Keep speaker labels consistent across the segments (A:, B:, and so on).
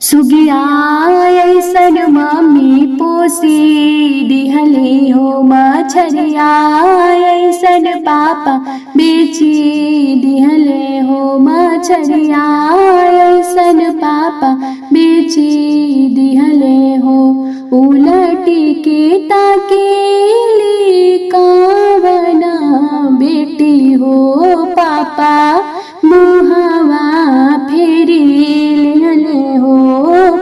A: सुगिया ऐसन मम्मी पोसी दिहले हो मछरिया ऐसन पापा बेची दिहले हो मछरिया ऐसन पापा बेची दिहले हो उलटी के ताकेली कावना बेटी हो पापा मुहावा फेरी लिहले हो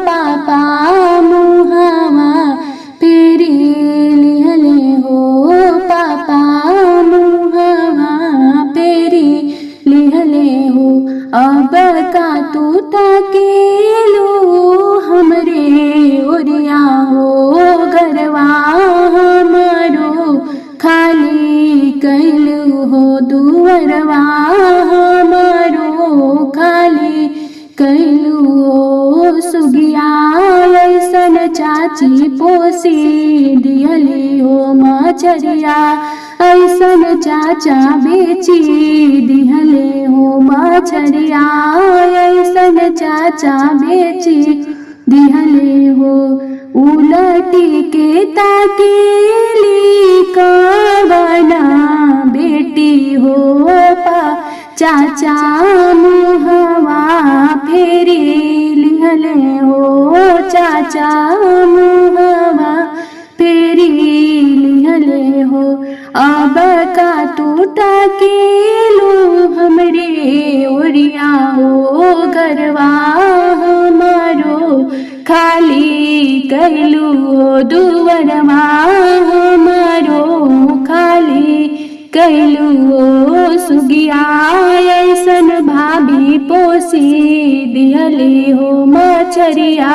A: पापा मुहावा फेरी लिहले हो पापा मुहावा फेरी लिहले हो अब का तू ताकेलो हमरे ओरिया हो घरवा हमारो खाली कैलू हो दुअरवा हमारो खाली कैलू हो सुगिया ऐसन चाची पोसी दिहली हो मछरिया ऐसन चाचा बेची दिहले हो मछरिया ऐसन चाचा बेची दिहले हो उलटी के ताकेली कावना बेटी हो चाचा मुहवा फेरी लिहले हो चाचा मुहवा फेरी लिहले हो अब का टूटा केलो हमरे ओरिया हो घरवा हमारो खाली कैलू हो दुअरवा हमारो खाली कैलू हो सुगिया ऐसन भाभी पोसी दिहली हो मछरिया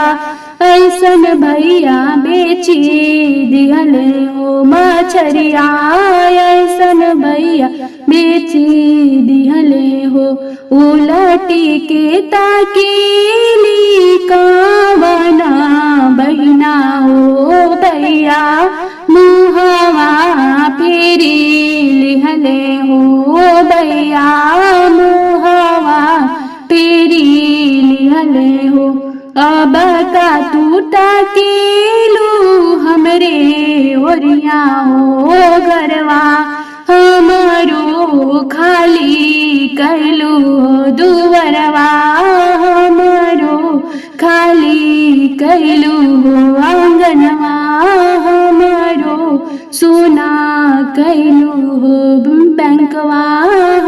A: ऐसन भैया बेची दिहले हो मछरिया ऐसन भैया बेची दिहले हो उलटी के ताकेली कावना बहिना हो भैया मुहवा फेरी लिहले हो भैया मुहवा फेरी लिहले हो अब का टूटा केलू हमरे ओरिया हो घरवा हमारो खाली कैलू हो दुअरवा हमारो खाली कैलू हो आंगनवा हमारो सोना कैलू हो बैंकवा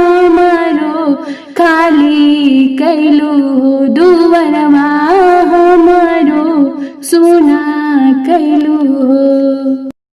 A: हमारो खाली कैलू हो दुअरवा हमारो सोना कैलू